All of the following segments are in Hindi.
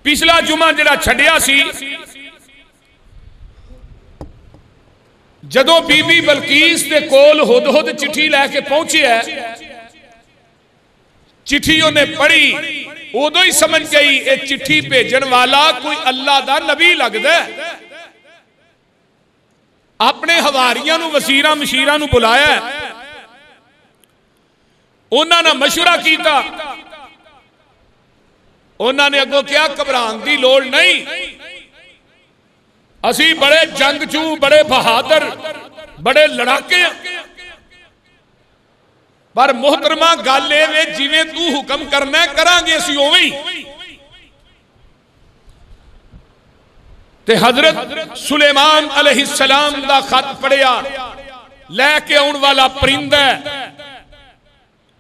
पिछला जुमा जिहड़ा छड्डिया सी, जदों बीबी बलकीस दे कोल हुदहुद चिट्ठी लैके पहुंचे, चिट्ठी उन्हें पढ़ी, उदों ही समझ गई ये चिट्ठी भेजन वाला कोई अल्लाह दा नबी लगदा है। अपने हवारियां नूं, वजीरां मशीरां नूं बुलाया, उन्होंने मशवरा किया। उन्होंने अगों क्या घबराने की लोड़ नहीं, असी बड़े जंगजू, बड़े बहादुर, बड़े लड़ाके, पर मोहतरमा गल ये जिवें तू हुक्म करना है करांगे असी उवें ही। ते हजरत सुलेमान अलैहिस्सलाम दा खत पढ़िया, लैके आउण वाला परिंदा है,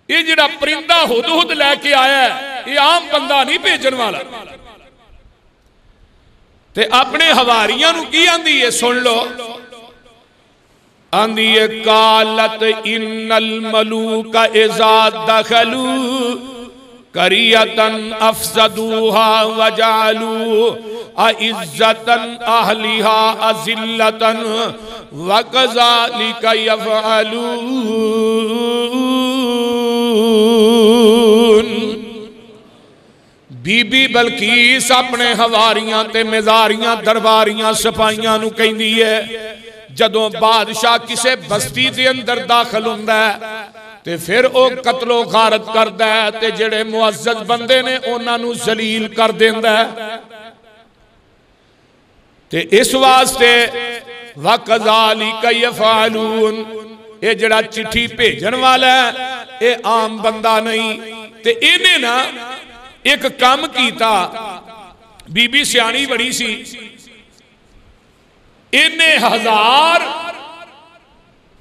ये जिहड़ा परिंदा हुदहुद लैके आया ये आम बंदा नहीं भेजन वाला। ते अपने हवारियां नूं की आंदी है सुन लो, आंदी है कालत इन्नल मलूका इज़ा दखलू करियतन अफसदूहा वजालू अइज़्ज़तन अहलिहा अज़िल्लतन वकज़ालिका यफ़अलून। बीबी बलकीस अपने हवारियां ते मिज़ारियां दरबारियां सिपाहियां नूं कहंदी है, जदों बादशाह किसे बस्ती दे अंदर दाखिल हुंदा है ते फिर वो कतलो गारत करदा है ते जेड़े मुअज़्ज़ज़ बंदे ने उन्हां नूं ज़लील कर देंदा है। ते इस वास्ते वकज़ालिका यफ़अलून, ये जड़ा चिट्ठी भेजन वाला है ये आम बंदा नहीं। ते इन्हें ना एक काम कीता, बीबी सियाणी बड़ी सी, इन्हें 1000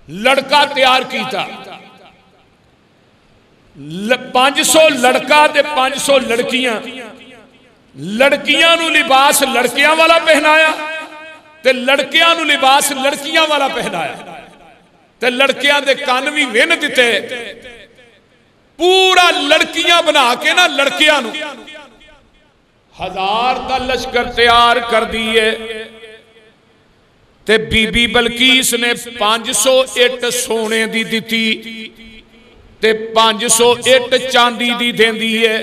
लड़का तैयार किया, 500 लड़का ते 500 लड़कियां, लड़कियां नू लिबास लड़कियां वाला पहनाया ते लड़कियां नू लिबास लड़कियां वाला पहनाया, ते लड़कियां दे कान भी विन दिते, पूरा लड़कियां बना के ना लड़कियां नू 1000 का लश्कर तैयार कर दिए। ते बीबी बलकीस ने 500 इट सोने दी दिती ते 500 इट चांदी दी देंदी है।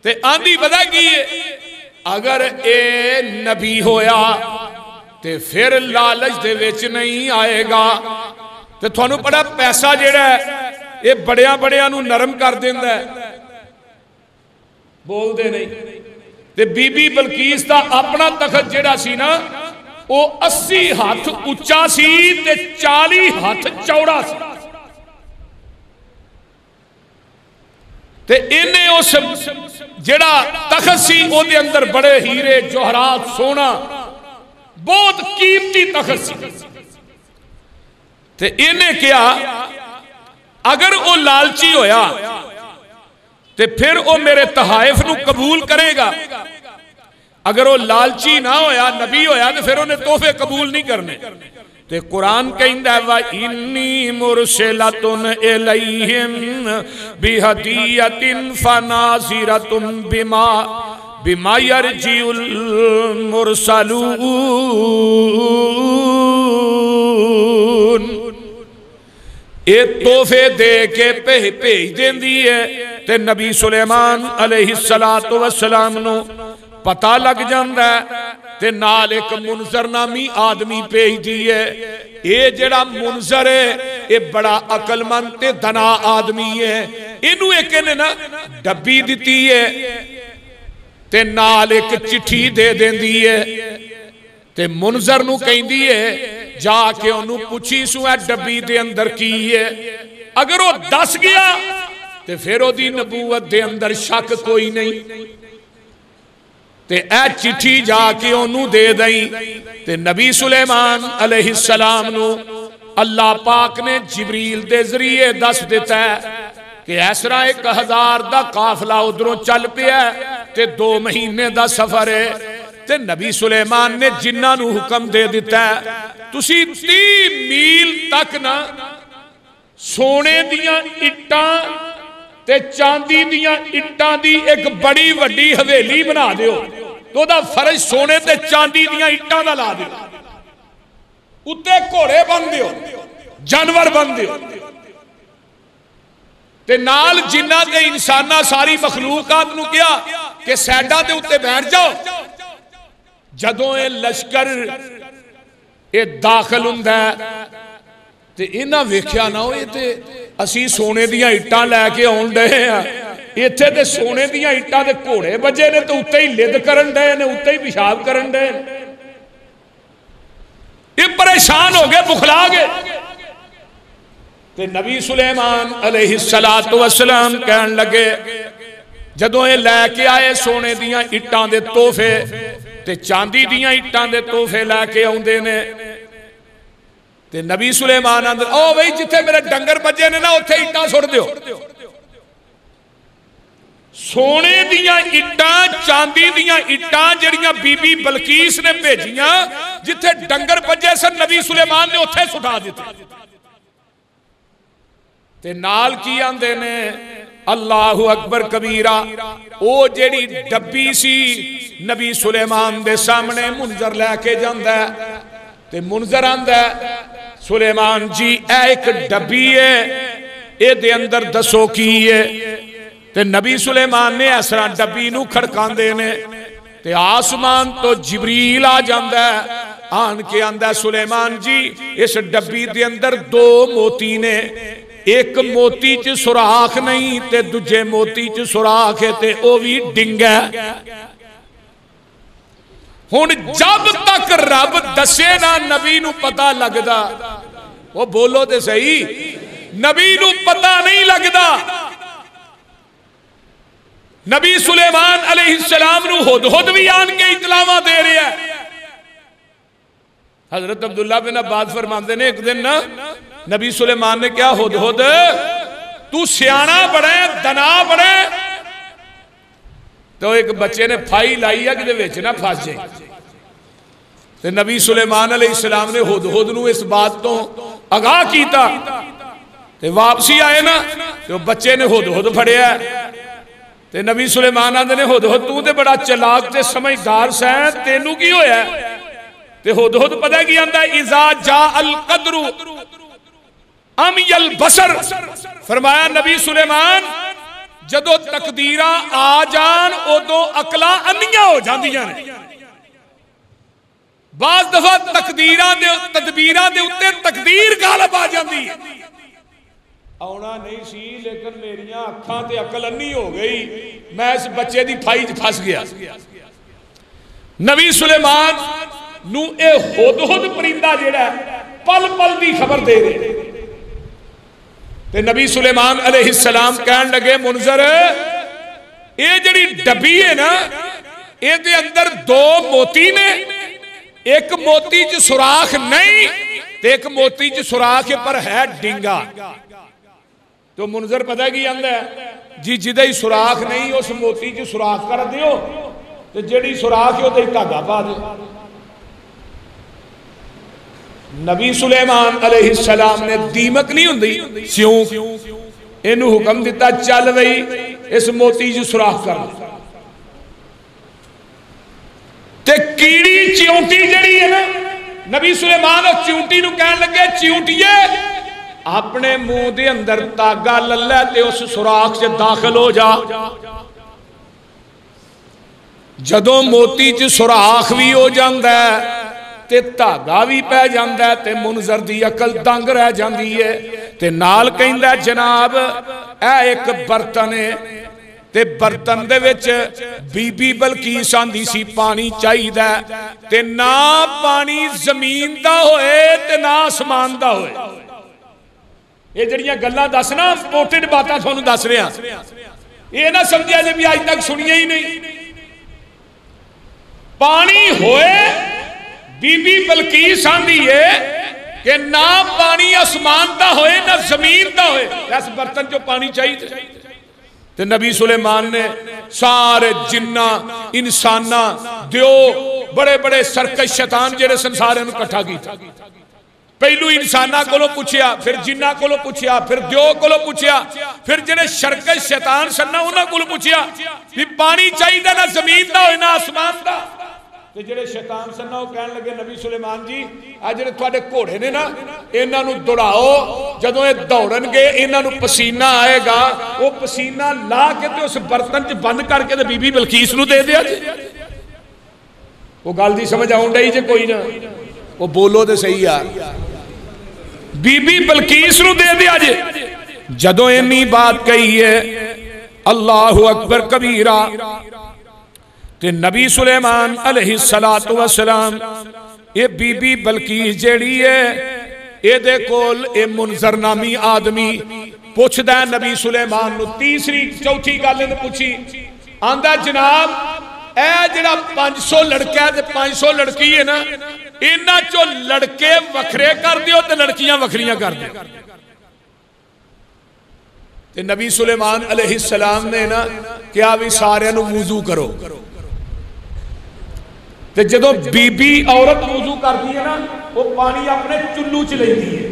ते आंधी पता की है, अगर ए नबी होया ते फिर लालच दे विच नहीं आएगा, ते थानू बड़ा पैसा जेड़ा है ये बड़िया बड़िया नू नरम कर देंदा है, बोलते नहीं। ते बीबी बलकीस दा अपना तखत जेड़ा सी ना वो 80 हाथ उच्चा सी ते 40 हाथ चौड़ा सी। ते इन्हें उस जेड़ा तखत सी उहदे अंदर बड़े हीरे जवाहरात सोना बहुत कीमती तखत सी। ते इन्हें क्या, अगर वो लालची होया ते फिर वो मेरे तहाइफ नू कबूल करेगा, अगर वो लालची ना होया नबी होया तो फिर उन्हें तोहफे कबूल नहीं करने। ते कुरान कहंदा है वा इन्नी मुरसिलतुन इलैहिम बिहदियतिन फनाज़िरतुन बिमा यरजिउल मुरसलून। ये तोहफे दे के भेज देंदी है ते नबी सुलेमान अलैहिस्सलातु वस्सलाम नू पता लग जाता है ते नाल एक मुनजर नामी आदमी भेजदी है। ये जेड़ा मुनजर है ये बड़ा अकलमंद ते दना आदमी है, इनू एक ने ना डब्बी दिती है ते नाल एक चिट्ठी दे देंदी है। ते मुनजर नू कहंदी है जाके ओनू पुछी सू ए डब्बी दे अंदर की है, अगर वो दस गया ते फिर ओदी नबूवत दे अंदर शक कोई नहीं। ते ए चिट्ठी जाके ओनू दे दई। ते नबी सुलेमान अलैहिस्सलाम नू अल्लाह पाक ने जिबरील दे जरिए दस दिता है कि इस तरह 1000 दा काफिला उधरों चल पिया ते 2 महीने दा सफर है। ते नबी सुलेमान ने जिन्ना नू हुक्म दे दिता है तुसी 30 मील तक ना सोने दियां इट्टां ते चांदी दियां इट्टां दी एक बड़ी वड्डी हवेली बना दिओ, तो दा फर्ज सोने ते चांदी दियां इट्टां दा ला दिओ, उत्ते घोड़े बन दिओ, जानवर बन दिओ, ते नाल जिन्ना ते इंसाना सारी मखलूकात नूं कहा कि सैडां दे उत्ते बैठ जाओ। जदों ये लश्कर ये दाखिल हुंदा ते इन्हां वेख्या ना हो, ते असी सोने दियां इट्टां लैके आउण डए आ, इत्थे ते सोने दियां इट्टां दे घोड़े बजे ने, तो उत्ते ही लिद करन डए ने, उत्ते ही पेशाब करन डए। ये परेशान हो गए, बुखला गए। ते नबी सुलेमान अलैहिस्सलातु वस्सलाम कहन लगे, जदों ये लैके आए सोने दियां इट्टां दे तोहफे ते चांदी दियां इट्टां दे तोहफे लैके आउंदे ने, ते नबी सुलेमान आंदे, ओ बई जिथे मेरे डंगर बजे ने ना उत्थे इट्टां सुट दिओ। सोने दियां इट्टां चांदी दियां इट्टां जिहड़ियां बीबी बलकीस ने भेजियां, जिथे डंगर बजे सन नबी सुलेमान ने उत्थे सुटा दिते। ते नाल की आंदे ने, अल्लाहु अकबर कबीरा। ओ जेड़ी डब्बी सी नबी सुलेमान दे सामने मुंजर लैके जांदा है, ते मुंजर आंदा सुलेमान जी ए एक डब्बी है, ए दे अंदर दसो की है। ते नबी सुलेमान ने इस तरह डब्बी नूं खड़कांदे ने, ते आसमान तो जिबरील आ जांदा है, आन के आंदा सुलेमान जी इस डब्बी दे अंदर दो मोती ने, एक मोती च सुराख नहीं ते दूजे मोती च सुराख है, ते ओ भी डिंगा। हुण जब तक रब दसे ना नबी नूं पता लगदा, वो बोलो ते सही, नबी नूं पता नहीं लगदा। नबी सुलेमान अलैहिस्सलाम नूं हुदहुद भी आन के इतलावां दे रहा है। हजरत अब्दुल्ला बिन अब्बास फरमाते ने, एक दिन ना नबी सुलेमान ने क्या, हुदहुद तू सियाना बड़ा दना बड़ा, तो एक बच्चे ने फाई लाई है कि ना फस जाए। तो नबी सुलेमान अलैहिस्सलाम ने हुदहुद नूं इस बात तो आगाह किया, ते वापसी आए ना, तो बच्चे ने हुदहुद फड़िया। ते नबी सुलेमान आंदे ने, हुदहुद तू ते बड़ा चलाक ते समझदार सैं, तेनू की होया? ते हुदहुद पता की आंदा, इज़ा जा अल कदरू अमयल बसर। फरमाया नबी सुलेमान जदों तकदीरा आ जान उदों अकलां अन्नियां हो जांदियां ने। बाज़ दफा तकदीरां दे तदबीरां दे उत्ते तकदीर गालिब आ जांदी है। आउणा नहीं सी, लेकिन मेरियां अखां ते अकल अन्नी हो गई, मैं इस बच्चे दी फाई च फस गया। नबी सुलेमान नूं ए हुदहुद परिंदा जिहड़ा पल पल दी खबर दे रहे। ते नबी सुलेमान अलैहिस्सलाम कहन लगे, मुनजर ये जिहड़ी डब्बी है ना, ये दे अंदर दो मोती ने, एक मोती च सुराख नहीं ते एक मोती च सुराख पर है डिंगा। तो मुनजर पता की आंदा है जी, जिदे ही सुराख नहीं उस मोती च सुराख कर दियो, ते जिहड़ी सुराख है उहदे धागा पा दो। नबी सुलेमान अलैहिस्सलाम ने दीमक नहीं हुंदी सियूक, इनू हुक्म दिता, चल बई इस मोती च सुराख कर दे। ते कीड़ी चिऊंटी जिहड़ी है ना, नबी सुलेमान उस चिऊंटी नूं कहन लगे, चिऊंटीए अपने मुंह दे अंदर धागा लल्ला ते उस सुराख च दाखिल हो जा। जदों मोती च सुराख भी हो जांदा है ते धागा भी पै जांदा है, ते मुनजर दी अकल दंग रह जांदी है। ते नाल कहंदा, जनाब ए एक बर्तन है, ते बर्तन दे विच बीबी बलकीस आंदी सी पानी चाहिदा, ते ना पानी जमीन दा होए ते ना आसमान दा होए। ये जड़ियां गल्लां दसना इंपोर्टेड बातां तुहानूं दस रहा, ये ना समझिया जे भी अज तक सुनिया ही नहीं। पानी होए, बीबी बलकीस आंदी है कि ना पानी आसमान दा होए ना जमीन दा होए, इस बर्तन चो पानी चाहिए। ते नबी सुलेमान ने सारे जिन्ना इंसाना दियो बड़े बड़े सरकश शैतान जेड़े संसार इकट्ठा किया, पहलू इंसाना को पूछया, फिर जिन्ना को पूछया, फिर द्यो को पूछया, फिर जेडे शरकश शैतान सन उन्होंने को पूछया भी पानी चाहिए ना जमीन का हो ना आसमान का। तो जेडे शैतान सन वो कहन लगे नबी सुलेमान जी आ जेडे तुहाडे घोड़े ने ना इन्हों दौड़ाओ, जदों ये दौड़नगे इन्हों पसीना आएगा, वो पसीना ला के तो उस बर्तन च बंद करके तो बीबी बलकीस नूं दे दिया। वो गल दी समझ आउण डई जे कोई ना, वो बोलो तो सही यार, बीबी बलकीस नूं दे दिया जे। जदों इन्नी बात कही है अल्लाहु अकबर कबीरा ते नबी सुलेमान अलैहिस्सलातु वस्सलाम ये बीबी बलकीस जेड़ी है ये कोल ए मुनजर नामी आदमी पुछदा नबी सुलेमान नूं तीसरी चौथी गल पूछी, आंदा जनाब ए जिहड़ा 500 लड़का है ते 500 लड़की है ना, इन्हां चों लड़के वखरे कर दिओ ते लड़कियां वखरियां कर दिओ। ते नबी सुलेमान अलैहिस्सलाम ने ना क्या भी सारियां नूं वुजू करो, ते जदों बीबी औरत वुजू करती है ना वो पानी अपने चुल्लू च लेंदी है,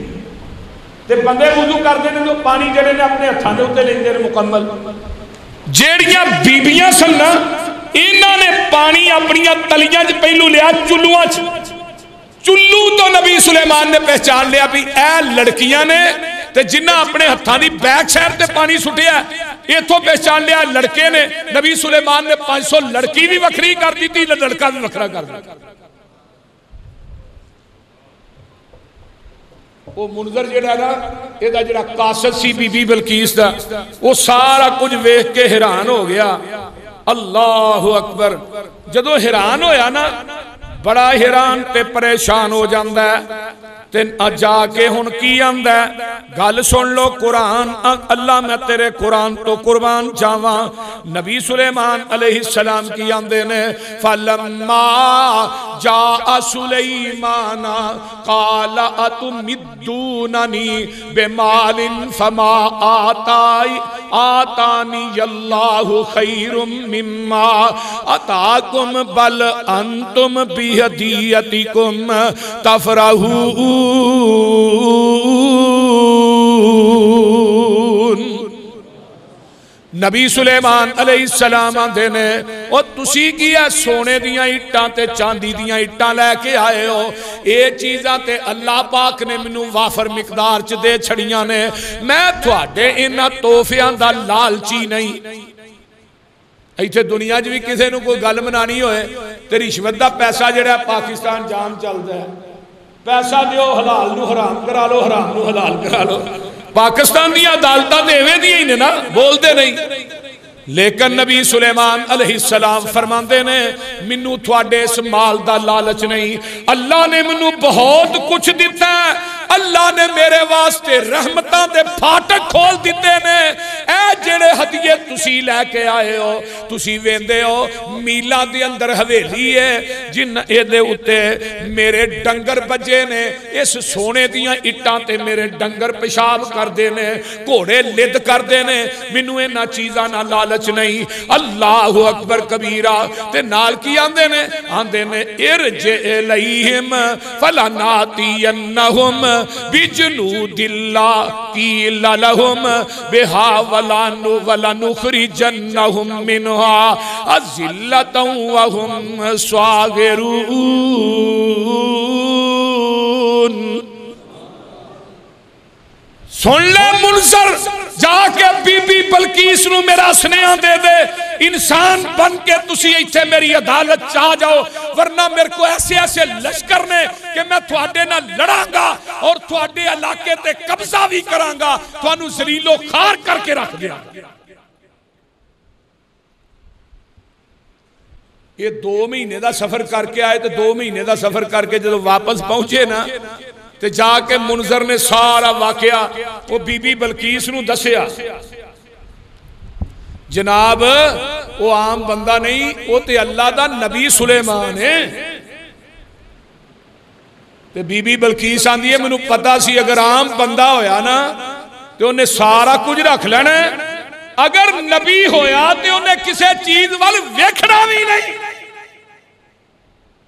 ते बंदे वुजू करते हैं तो पानी जेडे ने अपने हत्थां दे उत्ते लेंदे ने मुकम्मल। जेड़ियां बीबियां सन ना इन्हां ने पानी अपनियां तलियां च पहलू लिया चुल्लुआं च, चुल्लू तो नबी सुलेमान ने पहचान लिया भी ए लड़कियां ने, ते जिन्हां अपने हत्थां दी बैक साइड ते पानी सुटिया इथों पहचान लिया लड़के ने। नबी सुलेमान ने 500 लड़की भी वखरी कर दी थी, लड़का भी वखरा कर दिया। वो मुनजर जेड़ा ना इहदा जेड़ा कासद सी बीबी बलकीस दा वो सारा कुछ वेख के हैरान हो गया। अल्लाहु अकबर, जदों हैरान होया ना बड़ा हैरान ते परेशान हो जाता है, ते जाके हुण की आंदा गल सुन लो कुरान। अल्लाह मैं तेरे कुरान तो कुर्बान जावा। नबी सुलेमान अलैहिस्सलाम की आंदे ने फलम्मा जा सुलेमाना काला अतुमिद्दूननी बेमालिन फमा आतानी अल्लाहु खैरुम मिम्मा अताकुम बल अंतुम बिहदियतिकुम तफरहू। नबी सुलेमान अलैहिस्सलाम आंदे ने ओ तुसी की है सोने दियां इट्टां ते चांदी दियां इट्टां लैके आए हो, ये चीज़ां ते अल्लाह पाक ने मैनू वाफर मिकदार च दे छड़ियां ने, मैं तुहाडे इन्हां तोहफियां दा लालची नहीं। इत्थे दुनिया च भी किसी नूं कोई गल मनानी होए ते रिश्वत दा पैसा जिहड़ा पाकिस्तान जाम चलदा है, पैसा दिओ हलाल नूं हराम करा लो, हराम नूं हलाल करा लो। पाकिस्तान दी अदालतां ते इवें दी ही ने ना, बोलते नहीं। लेकिन नबी सुलेमान अलैहिस्सलाम फरमाते ने मैनू थोड़े इस माल दा लालच नहीं, अल्लाह ने मैनू बहुत कुछ दिता है, अल्लाह ने मेरे वास्ते रहमतां दे फाटक खोल दिते ने। ए जेड़े हदिये तुसी लैके आए हो, तुसी वेंदे हो मीलां दे अंदर हवेली है जिन एदे उत्ते मेरे डंगर बजे ने, इस सोने दियां इट्टां ते मेरे डंगर पेशाब करदे ने, घोड़े लिद करदे ने, मैनू इन्हां चीज़ां नाल लालच नहीं। अल्लाहु अकबर कबीरा। ते नाल की आंदे ने इरजे इलैहिम फलनातियन्नहुम बिजनूदिल्ला कीला लहुम बिहा वलनुखरिजन्नहुम मिनहा अज़िल्लतन वहुम स्वागिरून। सुन ले मुनजर, जाके बीबी बलकीस नूं मेरा स्नेहा दे दे, इंसान बन के तुसी इत्थे मेरी अदालत च आ जाओ, वरना मेरे को ऐसे ऐसे लश्कर ने कि मैं तुहाडे नाल लड़ांगा और तुहाडे इलाके ते कब्जा भी करांगा, तुहानू जलीलो खार करके रख दिया। ये 2 महीने का सफर करके आए, तो 2 महीने का सफर करके जो वापस पहुंचे ना, ते जाके मुनजर ने सारा वाकया वो बीबी बलकीस नूं दसिया। जनाब वो आम बंदा नहीं, वो ते अल्लाह दा नबी सुलेमान है। ते बीबी बलकीस आंदी है मैनू पता सी अगर आम बंदा होया ना तो उन्हें सारा कुछ रख लेना, अगर नबी होया तो उन्हें किसी चीज वाल वेखना भी नहीं।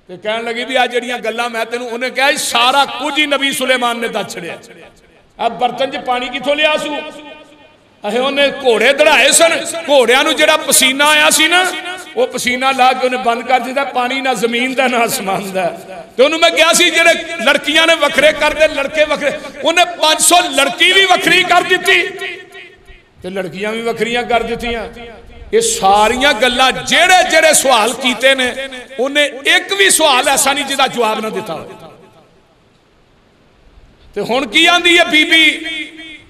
ते कहन लगी भी आ जड़ियां गल्लां मैं तेनू, उन्हें कहा सारा कुछ ही नबी सुलेमान ने दस छड़िया। अब बर्तन च पानी कितों लिया सू, अहे उन्हें घोड़े दड़ाए सन, घोड़िया नू जिहड़ा पसीना आया सी ना वो पसीना ला के उन्हें बंद कर दिता, पानी ना जमीन का ना आसमान का। तो उन्होंने मैं कहा सी जिहड़े लड़कियां ने वखरे कर दे लड़के वखरे, उन्हें 500 लड़की भी वखरी कर दी ते लड़कियां भी वखरियां कर दित्तियां। ये सारिया गल्लां जेड़े जेड़े सवाल कीते ने उन्हें एक भी सवाल ऐसा नहीं जिहदा जवाब ना दिता। ते हुण की आंदी है बीबी,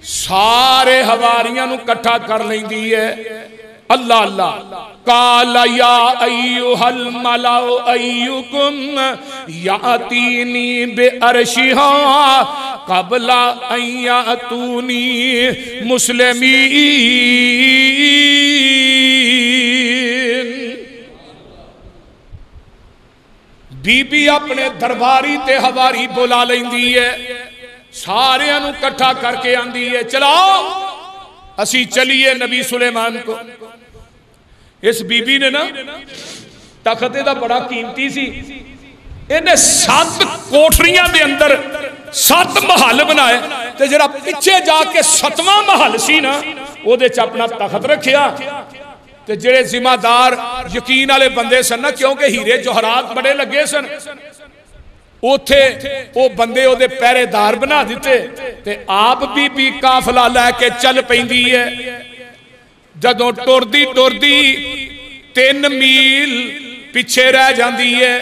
सारे हवारियां नू इकट्ठा कर लैंदी है। अल्लाह अल्लाह काला या अय्युहल मलाउ अय्युकुम यातीनी बे अर्शिहा कबला अय्यातूनी मुस्लिमीन। बीबी अपने दरबारी ते हवारी बुला लैंदी है, सारे इकट्ठा करके आंदी है चलाओ असी चलिए नबी सुलेमान को। इस बीबी ने ना तखत दा बड़ा कीमती सी, इन्हें 7 कोठरियां दे अंदर 7 महल बनाए ते जरा पिछे जाके 7वां महल सी ना उहदे च अपना तखत रखिया। ते जेड़े जिम्मेदार यकीन वाले बंदे सन ना, क्योंकि हीरे जौहरात बड़े लगे सन, उथे वो बंदे ओदे पहरेदार बना दिते ते आप बीबी काफला लैके चल पैंदी है। जदों टुरदी टुरदी 3 मील पिछे रह जाती है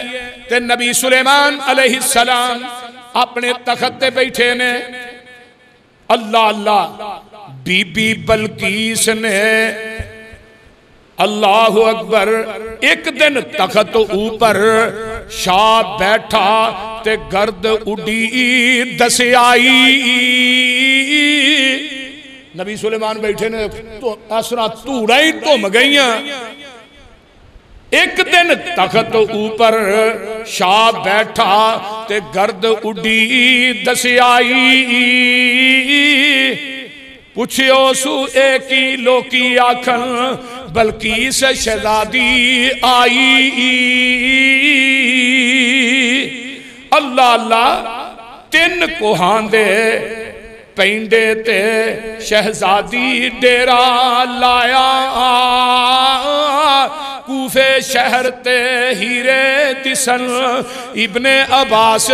ते नबी सुलेमान अलैहिस्सलाम अपने तखत ते बैठे ने। अल्लाह अल्लाह बीबी बलकीस ने अल्लाह अकबर एक दिन तखत ऊपर शाह बैठा ते गर्द उड़ी दस आई। नबी सुलेमान बैठे ने तो असरा धूड़ा ही धुम गई। एक दिन तखत ऊपर शाह बैठा ते गर्द उड़ी दस आई। पुछियो सू एक ही लोकी आखन बल्कीस शहजादी आई। अल्लाह अल्लाह 3 कोहां दे पेंडे ते शहजादी डेरा लाया। कूफे शहर ते हीरे दिसन इब्ने अब्बास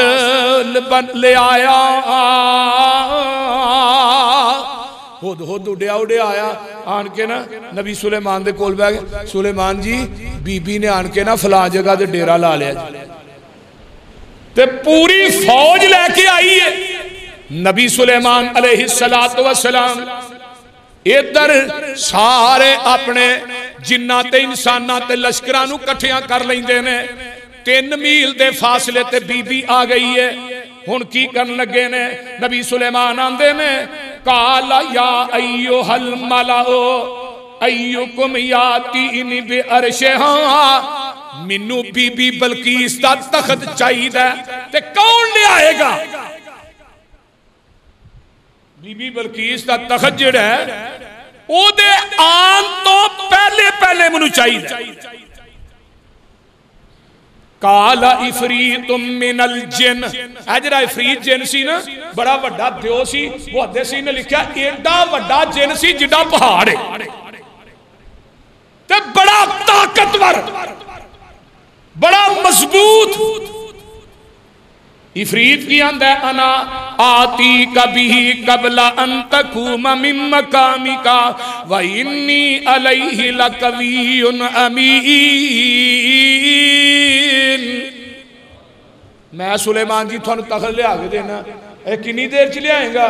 ले आया। खुद खुद उड़िया उड़िया आया, आन के ना नबी सुलेमान दे कोल बैठ गया। सुलेमान जी बीबी ने आन के ना फलां जगह ते डेरा ला लिया ते पूरी फौज लैके आई है। नबी सुलेमान अलैहिस्सलातु वस्सलाम इधर सारे अपने जिन्ना ते इंसाना ते लश्करां नू इकट्ठियां कर लैंदे ने। 3 मील दे फासले ते बीबी आ गई है। हुण की करन लगे ने, नबी सुलेमान आंदे ने काला या अय्युहल मलाओ अय्युकुम यातीनी बे अर्शिहा। मिनू बीबी बलकीस दा तखत चाहिदा ते कौन ले आएगा? बीबी बलकीस दा तखत जिहड़ा है ओदे आन तो पहले पहले मैनू चाहिदा। काला इफरीतुम मिनल जिन, जरा इफरीत जिन सी ना बड़ा वड्डा दियो सी। मुहद्दिस ने लिखा एडा वड्डा जिन सी जिड्डा पहाड़ है ते बड़ा ताकतवर बड़ा मजबूत। इफरीत की आंदा है अना आती कभी कबला अंतकुम मिन मकामिका व इन्नी अलैहि लकवियुन अमीन। मैं सुलेमान जी थानू तखत लिया के देना, कितनी देर च लियाएगा?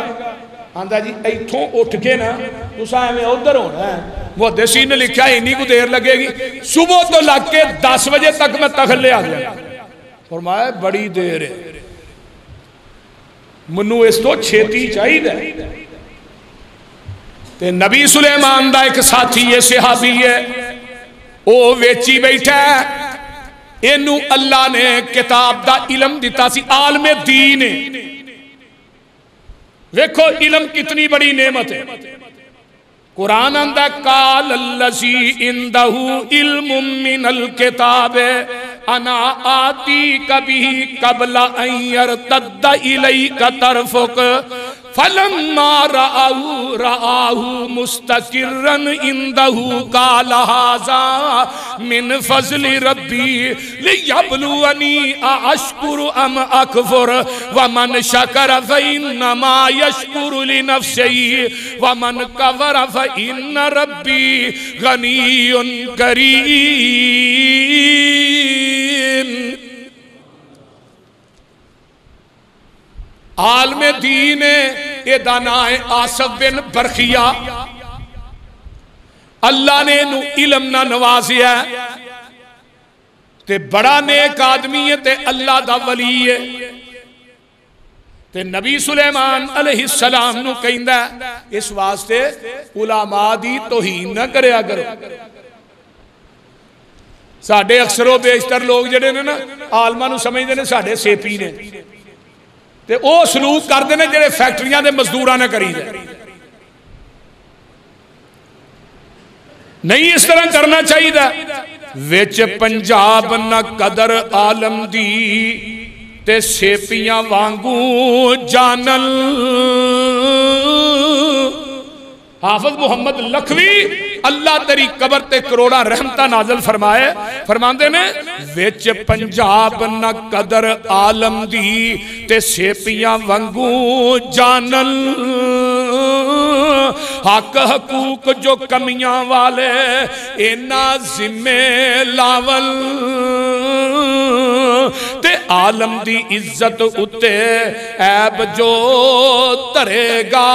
आंदा जी इथों उठ के ना तुसा एवें उधर होना है। मुहद्दिस ने लिखा इन्नी को देर लगेगी, सुबह तो लग के 10 बजे तक मैं तखत लिया गया। फरमाया बड़ी देर है, मनु इस तो छेती चाहिए। ते नबी सुलेमान दा एक साथी है सहाबी है, वो वेची बैठा है। इनू अल्लाह ने किताब दा इलम दिता सी, आलमे दीन है। देखो इलम कितनी बड़ी नेमत है। कुरान आंदा काल अल्लज़ी इंदहु इल्मुम मिनल किताब अना आती कभी कबला अय्यर तद्दा इलैका तरफुक फलम्मा राहू मुस्तकिर्रन इंदहू काला हाज़ा मिन फज़्लि रब्बी लियब्लुवनी अअश्कुरु अम अकफुर वमन शकर फइन्नमा यशकुरु लिनफ्सिही वमन कफर फइन्न रब्बी गनियुन करीम। आलमे दीन एदा नाम है आसफ बिन बरखिया। अल्लाह ने इनू इलम ना नवाजिया ते बड़ा नेक आदमी है ते अल्लाह दा वली है ते नबी सुलेमान अलैहिस्सलाम नू कहंदा इस वास्ते उलामा दी तौहीन ना करया करो। साडे अक्सरो बेशतर लोग जिहड़े ने ना आलमा नू समझदे ने साडे सेपी ने ते ओ सलूक करते हैं जेडे फैक्ट्रियां दे मजदूरां ने करी जाए। नहीं इस तरह करना चाहिए। विच पंजाब न कदर आलम दी ते सेपियां वांगू जानल। हाफिज मोहम्मद लखवी अल्लाह तेरी कबर ते करोड़ा रहमता नाजल फरमाए फरमाते ने विच पंजाब न कदर आलम दी ते सेपियां वांगू जानल। हक हकूक जो कमियां वाले इना जिम्मे लावल ते आलम दी इज्जत उते ऐब जो धरेगा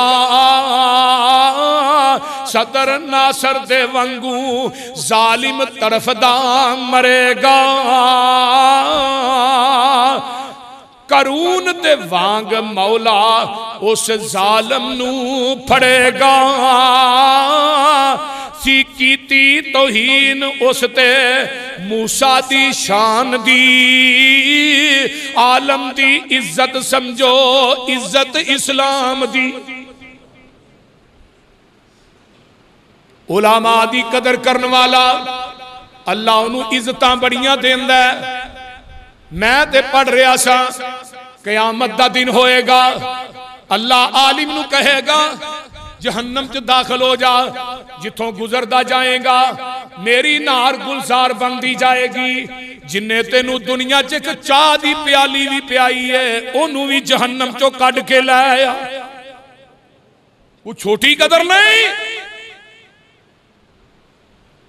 सदर नासर दे वांगू जालिम तरफदार मरेगा। करून दे वांग मौला उस जालम नू फड़ेगा। सी कीती तौहीन उसते मूसा दी शान दी आलम दी इज्जत समझो इज्जत इस्लाम दी। उलामा दी कदर करने वाला अल्लाह उन्होंने इज्जतां बड़ियां देंदा है। मैं ते पढ़ रहा सा कयामत दा दिन होएगा अल्लाह आलिम नू कहेगा जहन्नम च दाखिल हो जा। जिथों गुजरदा जाएगा मेरी नार गुलजार बनती जाएगी। जिन्ने तेनू दुनिया च एक चाह दी प्याली भी प्याई है ओनू भी जहन्नम चो कढ़ के लै आया। वो छोटी कदर नहीं।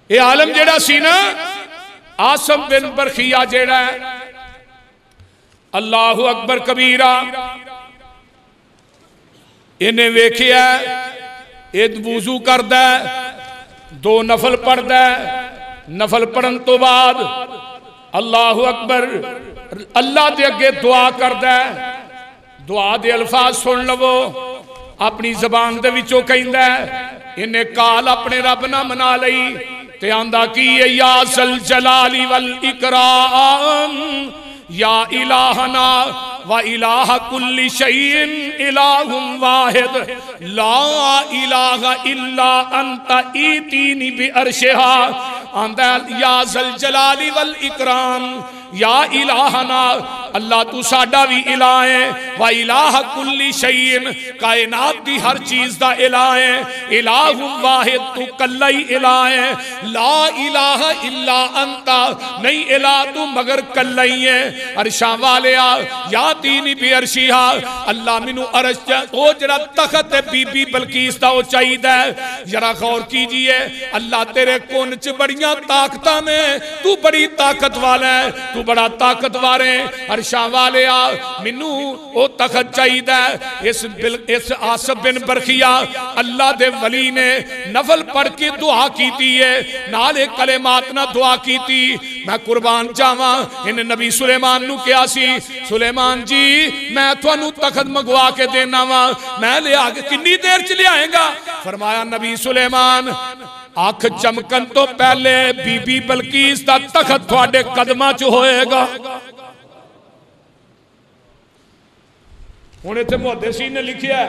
ये आलम जेड़ा सी ना आसम बिन बरखिया जेड़ा अल्लाहु अकबर कबीरा इन्हें वेखिया ये वुजू करदा दो नफल पढ़दा नफल पढ़न तो बाद अल्लाहु अकबर अल्लाह दे अगे दुआ करदा। दुआ दे अल्फाज सुन लवो अपनी जबान दे विचों कहंदा इन्हें काल अपने रब ना मना लई ते आंदा की या सल जलाली वल इकराम या इलाहना व इलाह कुल्ली शैइन इलाहुम वाहिद ला इलाहा इल्ला अंता ईतीनी बि अर्शिहा। आंदा या ज़ल जलाली वल इकराम या इलाहना अल्लाह तू साडा भी इलाह है व इलाह कुल्ली शैइन कायनात दी हर चीज दा इलाह है। इलाहुम वाहिद तू कल्ला ही इलाह है। ला इलाहा इल्ला अंता नहीं इलाह तू मगर कल्ला ही है। अर्शा वाले या तीनी भी अर्शिहा अल्लाह मैनू अरश ओ जरा तखत है बीबी बल्कीस दा ओ चाहिदा है। जरा गौर कीजिए अल्लाह तेरे कुन च बड़ियां ताकतां ने तू बड़ी ताकत वाला है तू बड़ा ताकतवर है। अर्शा वाले मैनू ओ तखत चाहिदा है। इस आसफ बिन बरखिया अल्लाह दे वली ने नफल पढ़ के दुआ कीती है नाले कलेमात ना दुआ कीती। मैं कुर्बान जावा इन्हें नबी सुलेमान नू कहा सी सुलेमान जी मैं तुहानू तखत मंगवा के देना वा मैं लिया के कितनी देर च लियाएगा। फरमाया नबी सुलेमान अख चमकन तो पहले बीबी बल्कीस दा तखत तुहाडे कदमां च होएगा। हुण इत्थे मुहद्दिसीन ने लिखिया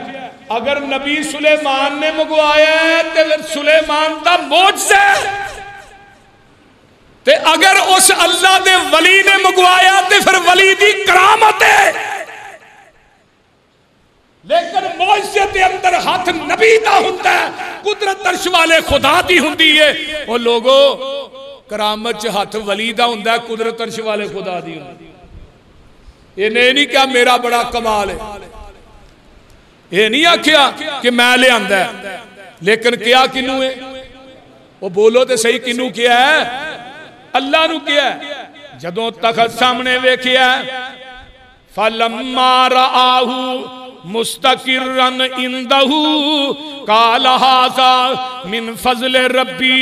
अगर नबी सुलेमान ने मंगवाया तो फिर सुलेमान दा मोजज़ा ते अगर उस अल्लाह दे वली ने मंगवाया तो फिर वली दी करामत है। लेकिन मौजज़े दे अंदर हाथ नबी दा हुंदा है, कुदरत अर्श वाले खुदा दी हुंदी है। ओ लोगो करामत च हाथ वली दा हुंदा है, कुदरत अर्श वाले खुदा दी हुंदी है। इन्हें नहीं क्या मेरा बड़ा कमाल है, ये नहीं आख्या कि मैं ले आंदा है, लेकिन क्या किनू है? वो बोलो तो सही, किनू क्या है? अल्लाह नू क्या है? जदों तखत सामने वेखिया फलम्मा राहू मुस्तकिरन इंदहू काल हाज़ा मिन फज़ल रब्बी।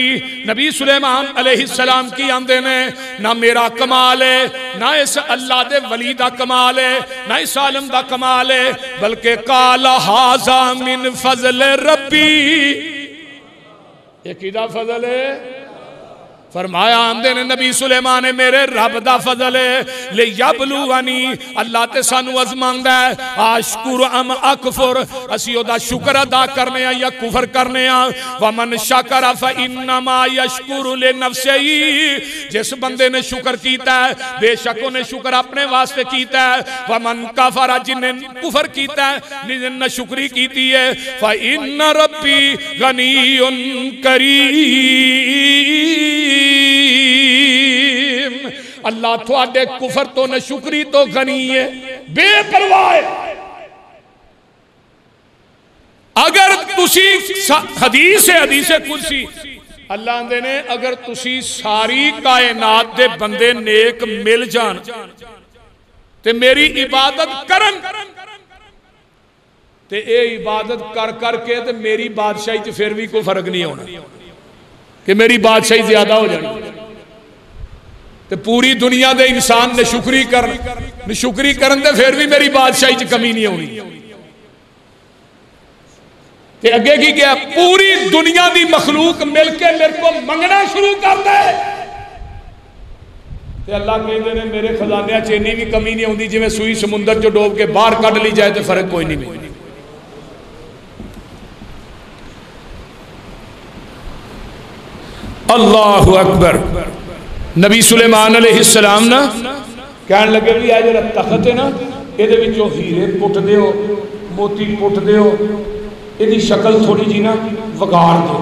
नबी सुलेमान अलैहिस्सलाम की आंदे ने ना मेरा कमाल है, ना इस अल्लाह दे वली दा कमाल है, ना इस आलम दा कमाल है, बल्कि काल हाज़ा मिन फज़ल रब्बी। ये किदा फजल है? फरमाया आंदे ने नबी सुलेमान ने मेरे रब दा फजल है। ले यबलुवनी, अल्लाह ते सानू अजमांदा है, आशकुर अम अकफुर, असी ओदा शुक्र अदा करने या कुफर करने। वमन शकरा फ इन्नमा यशकुरु ले नफ्सिही, जिस बंदे ने शुक्र कीता है बेशक उन्हें शुक्र अपने वास्ते कीता है। वमन कफरा, जिन्हें कुफर कीता है, जिन्हें शुक्री कीती है, फ इन्न रब्बी गनीयुन करीम। अल्लाह थोड़े कुफर तो न शुक्री तो गनी है, बेपरवाह है। अगर तुसी हदीस है, हदीस कुर्सी अल्लाह आंदे ने अगर तुसी सारी कायनात दे बंदे नेक मिल जान ते मेरी इबादत करन ते ये इबादत कर करके ते मेरी बादशाही च फिर भी कोई फर्क नहीं होना कि मेरी बादशाही ज्यादा हो जानी। तो पूरी दुनिया के इंसान नशुक्री करन ते फिर भी मेरी बादशाही च कमी नहीं होनी। ते अगे की क्या? पूरी दुनिया की मखलूक मिलके मेरे को मंगना शुरू कर दे ते अल्लाह कहते हैं मेरे खजाने च इन्नी भी कमी नहीं आती, जिवें सुई समुंदर चो डोब के बाहर कढ़ ली जाए तो फर्क कोई नहीं। अल्लाहु अकबर। नबी सुलेमान अलैहिस्सलाम ना कहन लगे भी जो तखत है ना, ये हीरे पुट दो, मोती पुट दो, यदी शक्ल थोड़ी जी ना वगाड़ दो।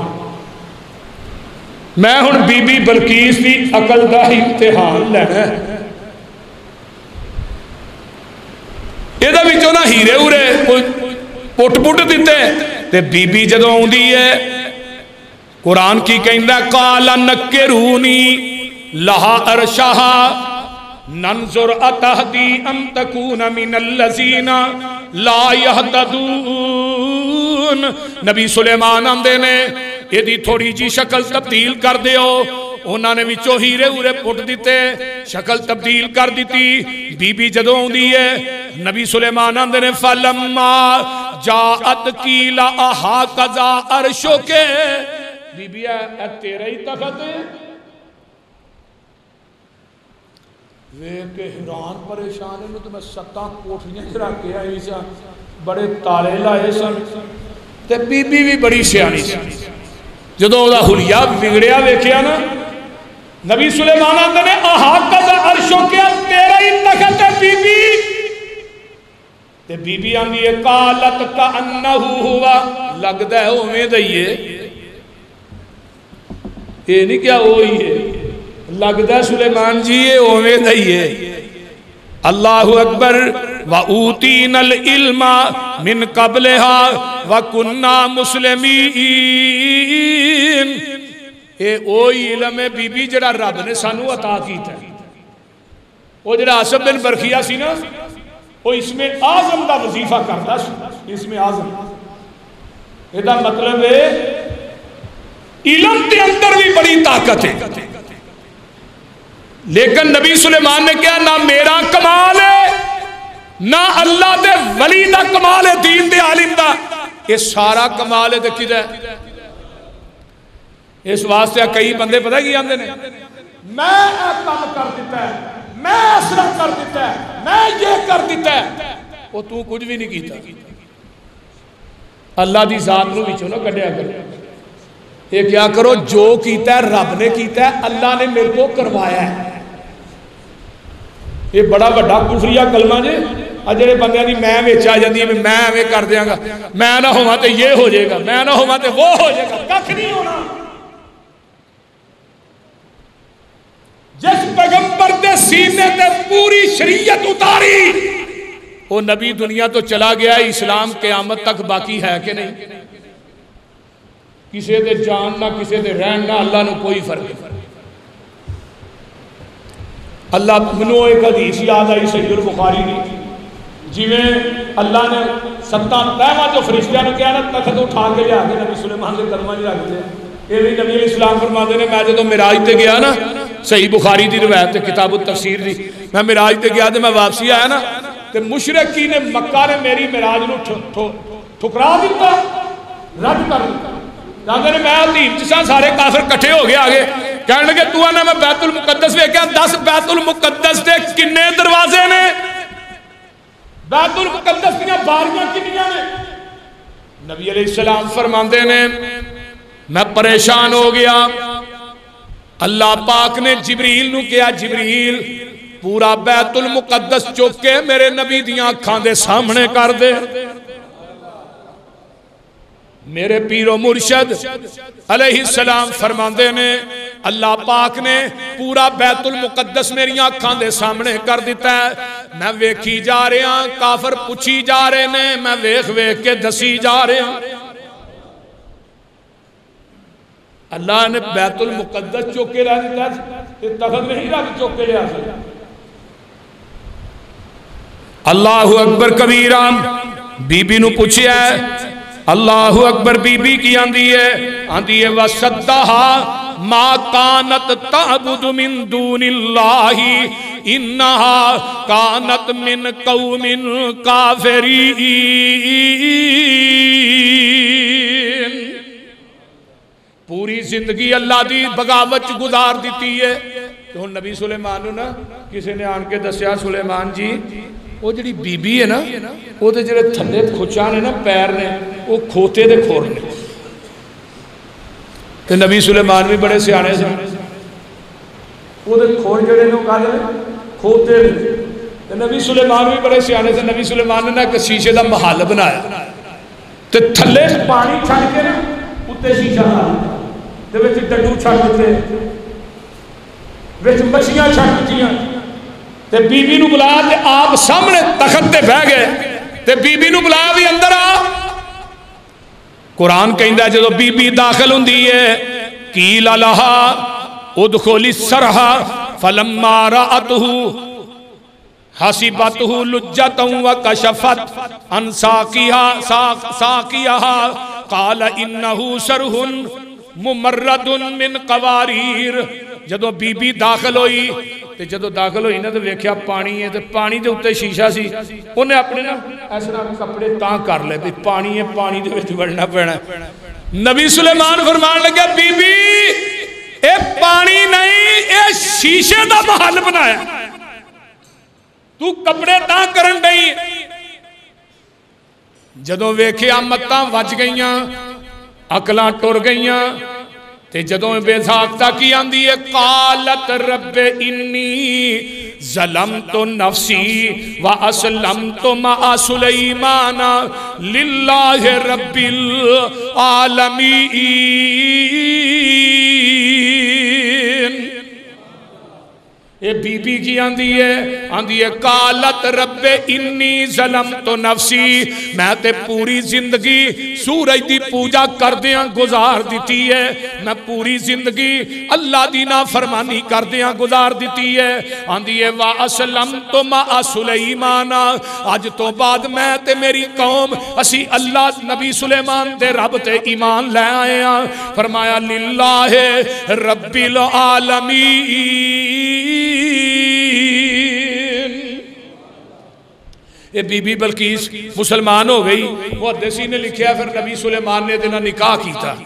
मैं हुण बीबी बलकीस की अकल का इम्तिहान लेना, ये ना हीरे हुरे पुट पुट दिते। ते बीबी जदों आउंदी है, कुरान की कहंदा काला नक्केरूनी लहा अरशहा नंजुर अतहदी अम तकून मिनल्लज़ीना ला यहतदून। नबी सुलेमान आंदे ने यदि थोड़ी जी शक्ल तब्दील कर दियो, उन्होंने विचों हीरे हुरे पुट दिते, शक्ल तब्दील कर दी। बीबी जदों आउंदी है, नबी सुलेमान आंदे ने फलम्मा जाअत कीला आहा कज़ा अरशो के, बीबिया तेरा ही तखत है। वेख के हैरान परेशान है, तो मैं 7 कोठरियां च रख के आई सा, बड़े ताले लाए सन, ते बीबी भी बड़ी सियाणी सी। जदों ओदा हुलिया बिगड़िया वेखिया ना, नबी सुलेमान आंदे ने आहा कज़ा अरशो के, तेरा ही तखत है बीबी। ते बीबी आंदी है कालत का अन्नहु हुआ, लगदा है उवें दा ही है, ये नहीं क्या वो ही है, लगता सुलेमान जी ये उवें दा ही है। अल्लाहु अकबर। व ऊतीनल इल्मा मिन कबलिहा व कुन्ना मुस्लिमीन। ये ओ इल्म है बीबी जड़ा रब ने सानू अता कीता। वो जड़ा आसफ बिन बरखिया सी ना, वो इसमें आजम का वजीफा करता सी। इसमें आजम एदा मतलब है इल्म के अंदर भी बड़ी ताकत है। लेकिन नबी सुलेमान ने क्या, ना मेरा कमाल है ना अल्लाह दे वली दा कमाल है, दीन दे आलिम दा, ये सारा कमाल है। किदा इस वास्ते कई बंदे पता की आंदे ने, मैं काम कर दिता है, मैं असरा कर दिता है, मैं ये कर दिता है। वो तू कुछ भी नहीं किया। अल्लाह की जात नूं विचों ना कढ़िया कर। ये क्या करो, जो कीता है रब ने कीता है, अल्लाह ने मेरे को करवाया है। ये बड़ा वड्डा कुफरिया कलमा जे। जेडे बंदे की मैं विच आ जाती है, मैं एवें कर देंगा, मैं ना होवां तो ये हो जाएगा, मैं ना होवां तो वो हो जाएगा, कख नहीं होना। जिस पैगंबर के सीने ते पूरी शरीयत उतारी, वो नबी दुनिया तो चला गया, इस्लाम क़यामत तक बाकी है कि नहीं? किसी दे जान ना किसी दे रहन ना, अल्लाह ने कोई फर्क नहीं। अल्लाह मैनू एक हदीस याद आई सहीहुल बुखारी की, जिमें अल्लाह ने 7 तहमा जो फरिश्तियां ने कहा ना, तख्त उठा के लिया के नबी सुलेमान के कदमां च रख दिया। ये भी नबी इस्लाम फरमाते ने, मैं जो मिराज ते गया ना, सही बुखारी की रवायत है किताब तफसीर की, मैं मिराज ते गया तो मैं वापसी आया ना, तो मुशरकी ने मक्का ने मेरी मिराज को ठुकरा दिता, रद्द कर दिता। कहते मैं अधीन च सा, सारे काफिर कट्ठे हो गए आगे, कह लगे तू आना मैं बैतुल मुकद्दस वेख्या, 10 बैतुल मुकद्दस के किन्ने दरवाजे ने, बैतुल मुकद्दस दी बारियां कितनियां ने? नबी अलैहिस्सलाम फरमाते ने, मैं परेशान हो गया। अल्लाह पाक ने जिबरील नू कहा, जिबरील पूरा बैतुल मुकद्दस चुक के मेरे नबी दियां अखां दे सामने कर दे। मेरे पीरो मुर्शद अलैहिस्सलाम फरमाते ने, अल्लाह पाक ने पूरा बैतुल मुकद्दस मेरिया अखां दे सामने कर दिता है। मैं वेखी जा रहा, काफर पुछी जा रहे ने, मैं वेख वेख के दसी जा रहा। अल्लाह ने बैतुल मुकद्दस चुक के ला दिता, तख्त नहीं रख चुक के लिया। अल्लाहु अकबर कबीरा। बीबी नू पूछया, अल्लाहु अकबर बीबी की आंदी है वसद्दहा मा कानत ताबुदु मिन दूनिल्लाही इन्नहा कानत मिन कौमिन काफिरीन। पूरी जिंदगी अल्लाह की बगावत गुजार दी है। तो हुण नबी सुलेमान ना किसी ने आन के दसिया, सुलेमान जी वो जी बीबी है ना, वो जो थले खुचा ने ना पैर ने, वो खोते दे खोर ने। तो नबी सुलेमान भी बड़े सियाने सन, वो खोर जड़े खोते ने। नबी सुलेमान भी बड़े सियाने थे। नबी सुलेमान ने ना एक शीशे का महल बनाया, तो थले पानी छड़ के ना उत्ते शीशा ला दिता, डड्डू छड़ दिते, मछलियां छड़ दित्तियां। ते बीबी नू बुलाया, ते आप सामने तखत ते बह गए, ते बीबी नू बुलाया भी अंदर आ। कुरान कहंदा जो बीबी दाखिल हुंदी है, कील लहा उदखुली सरहा फलम्मा राअतहु हसिबतहु लुज्जतन व कशफत अन साकिहा काल इन्नहु सरहुन मुमर्रदुन मिन कवारीर। जदों बीबी दाखिल हुई, तो जदों दाखिल हुई ना, तो वेख्या पानी है, तो पानी के उत्ते शीशा सी। उन्हें अपने ना इस तरह कपड़े तां कर ले भी पानी है, पानी दे विच वड़ना पैना। नबी सुलेमान फरमान लगे, बीबी ये पानी नहीं, ये शीशे का महल बनाया, तू कपड़े तां करन दई। जदों वेख्या मत्तां वज गईयां, अकलां टुर गईयां, ते जदों बेसाख्ता की आंदी है, कालत रब्बे इन्नी ज़लमतु नफ्सी व असलमतु मा सुलैमान लिल्लाहि रब्बिल आलमीन। ये बीबी की आंदी है कालत रब्बे इन्नी ज़लमतु नफ्सी, मैं ते पूरी जिंदगी सूरज की पूजा करदियां गुजार दी है, मैं पूरी जिंदगी अल्लाह दी नाफरमानी करदियां गुजार दी है। आंदी है वा असलमतु मा सुलैमान, अज तो बाद मैं ते मेरी कौम असी अल्लाह नबी सुलेमान दे रब ते ईमान लै आए हैं। फरमाया लिल्लाहि रब्बिल आलमीन। ये बीबी बल्कीस मुसलमान हो गई। मुहद्दिसी ने लिखा, फिर नबी सुलेमान ने इहदे नाल निकाह कीता।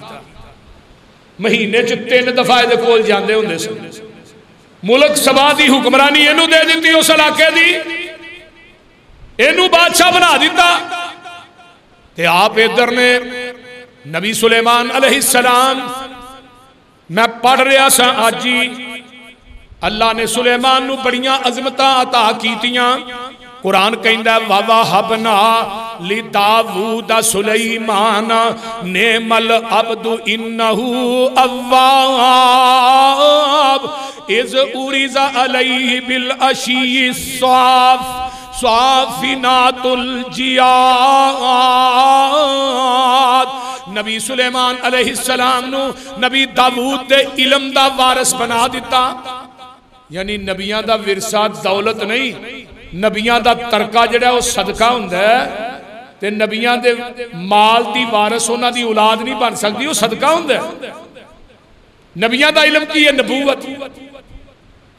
महीने च 3 दफा इहदे कोल जांदे हुंदे सन। मुल्क सबा दी हुक्मरानी इहनू दे दित्ती, उस इलाके दी इहनू बादशाह बना दिता। ते आप इधर ने नबी सुलेमान अलैहिस्सलाम मैं पढ़ रहा सा अज ही अल्लाह ने सुलेमान नू बड़ियां अजमतां अता कीतियां। कुरान कहंदा वावा हबना ली दाऊद सुलेमान नेमल अब्दु इन्नहु अव्वाब इज उरिजा अलैहि बिल अशी साफ साफिनातुल जियाद। नबी सुलेमान अलैहिस्सलाम नू नबी दाऊद दे इलम दा वारिस बना दिता। यानी नबियां दा विरसा दौलत नहीं, नबियां दा तरका जिहड़ा वो सदका हुंदा है ते नबियां दे माल दी वारिस उन्हां दी औलाद नहीं बन सकती, वो सदका हुंदा है। नबियां दा इलम की है नबूवत,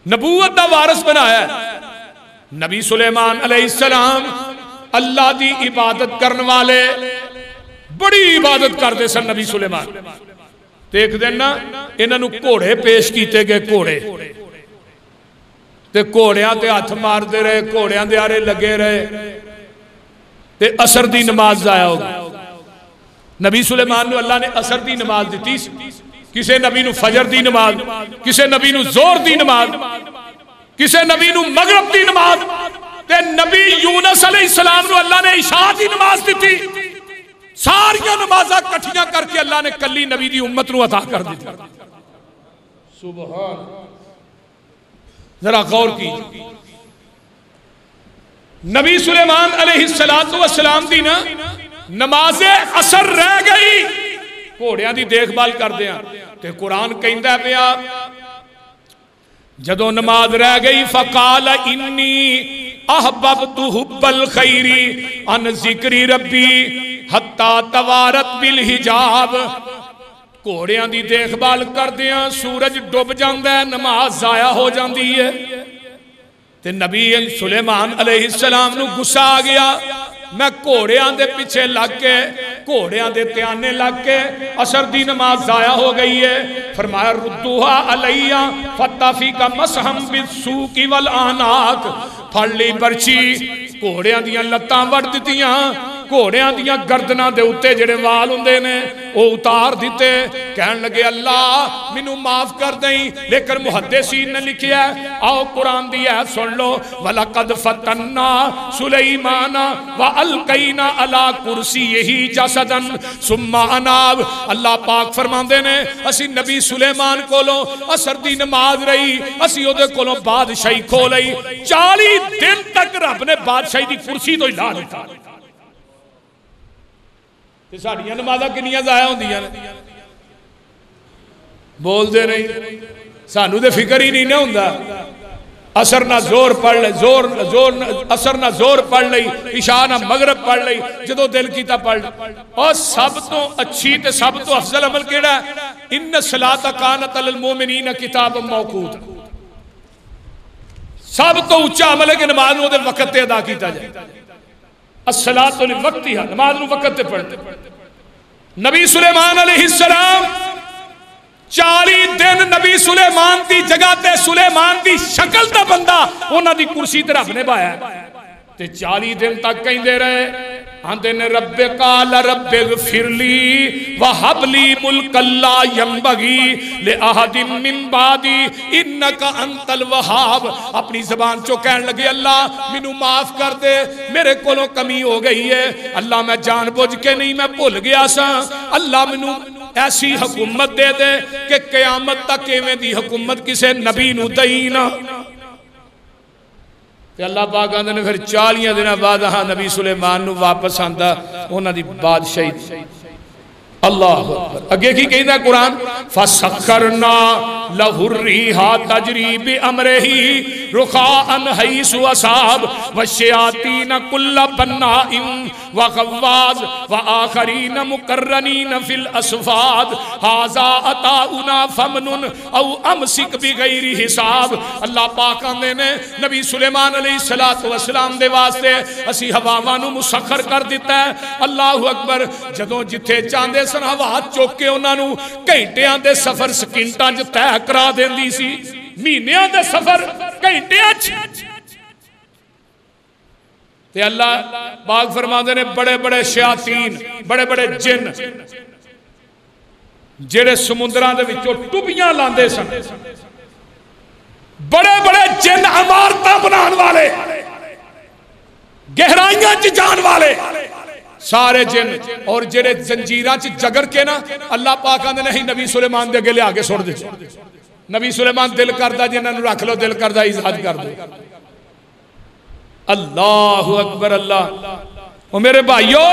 नबूवत दा वारिस बनाया नबी सुलेमान अलैहिस्सलाम। अल्लाह दी इबादत करने वाले बड़ी इबादत करते सन नबी सुलेमान। एक दिन ना इन्हों घोड़े पेश किए गए, घोड़े ते घोड़ियां ते हथ मारते रहे, घोड़ियां दे आरे लगे रहे ते असर दी नमाज जाया हो गई। नबी सुलेमान नू अल्लाह ने असर दी नमाज दी, किसी नबी नू फजर दी नमाज, किसी नबी नू जोर दी नमाज, किसी नबी नू मगरब दी नमाज ते नबी यूनुस अलैहिस्सलाम नू अल्लाह ने इशा दी नमाज दी। सारिया नमाजा कट्ठियां करके अल्लाह ने कली नबी दी उम्मत नू अता कर दी। सुभान, जरा गौर की। नबी सुलेमान अलैहिस्सलातु वस्सलाम दी ना नमाजे असर रह गई, घोड़ियां दी देखभाल करदे आ ते कुरान कहंदा पिया जदों नमाज रह गई फकाल इन्नी अहबब्तु हुब्बल खैरी अन जिक्री रब्बी हत्ता तवारत बिल हिजाब। घोड़ियां दी देखभाल करदियां सूरज डुब जांदा है, नमाज जाया हो जाती है ते नबी सुलेमान अलैहिस्सलाम नू गुस्सा आ गया। मैं घोड़ियां दे पिछे लग के, घोड़ियां दे त्याने लग के असर दी नमाज जाया हो गई है। फरमाया रुद्दुहा अलैया फत्ताफी का मसहम बिस्सूकी वल आनाक। फड़ ली बरछी, घोड़ियां दियां लत्तां वड़ दित्तियां, घोड़ियां दियां गर्दनां दे उत्ते जिहड़े वाल हुंदे ने वो उतार दिते। कहन लगे अल्लाह मैनू माफ कर दई। लेकिन मुहद्दिसीन ने लिखिया, आओ कुरान दी आयत सुन लो, वलकद फतन्ना सुलैमान व अलकैना अला कुर्सीही जसदन सुम्मा अनाब। अल्लाह पाक फरमांदे ने असी नबी सुलेमान कोलों असर दी नमाज रही, असी ओदे कोलों बादशाही खो लई। 40 दिन तक रब ने बादशाही दी कुर्सी तो हिला दिता। साड़ियां नमाज़ां कितनियां जाया होंदियां ने, बोलते नहीं, सानू तो फिक्र ही नहीं ना हुंदा। असर ना जोर पढ़ ले, असर ना जोर पढ़ लई, इशा ना मगरब पढ़ लई, जदों दिल कीता पढ़। और सब तो अच्छी ते सब तो अफजल अमल केड़ा है? इन्न सलात कानत अलल मोमिनीन किताब मौकूत। सब तो उच्चा अमल है कि नमाज नूं उहदे वक्त ते अदा किया जाए। अस्सलातु लिवक्तिहा, नमाज नूं वक्त ते पढ़ते। नबी सुलेमान अलैहिस्सलाम 40 दिन नबी सुलेमान की जगह ते सुलेमान की शक्ल दा बंदा उन्हां दी कुर्सी ते रब ने बाया ते 40 दिन तक कहंदे रहे, आंदे ने रब्बे काल रब्बे गफिरली वहबली मुल्कल्ला यंबगी ले अहदिम मिन बादी इन्नका अंतल वहाब। अपनी जबान चो कहन लगे अल्लाह मैनू माफ कर दे, मेरे कोलों कमी हो गई है। अल्लाह मैं जानबूझ के नहीं, मैं भुल गया सा। अल्लाह मैनू ऐसी हुकूमत दे दे कि कयामत तक इवें दी हुकूमत किसी नबी नू दई ना। अल्लाह पाक आंदे ने फिर 40 दिन बाद हाँ नबी सुलेमान नू वापस आंदा उन्हां दी बादशाही। अल्लाह अगे की कहदा कुरान, फसखरना लहुर्रिहा तजरी बिअमरिही रुखाअन हैसु असाब वशयातीन कुल्ल बन्नाइन व गव्वाज व आखरीन मुकर्रनीन फिल असफाद हाजा अताउना फमनुन औ अमसिक बिगैरि हिसाब। अल्लाह पाक आंदे ने नबी सुलेमान अलैहिस्सलातु वस्सलाम दे वास्ते असी हवावां नू मुसखर कर दिता है। अल्लाहु अकबर। जदों जिथे चाहते सन हवा चुक के उन्होंने घंटियां दे सफर सकिंटां च तय करा देंदी सी, महीनियां दे सफर घंटियां च। ते अल्लाह पाक फरमाते ने बड़े बड़े शयातीन, बड़े बड़े जिन जेड़े समुद्रां दे विचों टुबियां लांदे सन, बड़े बड़े जिन इमारतां बनाने वाले, गहराइयां च जान वाले सारे जिन, और जेड़े जंजीरां च जगड़ के ना अल्लाह पाक आंदे नहीं नबी सुलेमान दे अगे लिया के सुट दे। नबी सुलेमान दिल करदा जिन्हां नूं रख लो, दिल करदा इजाद कर दो। अल्लाहु अकबर अल्लाह। ओ मेरे भाइयों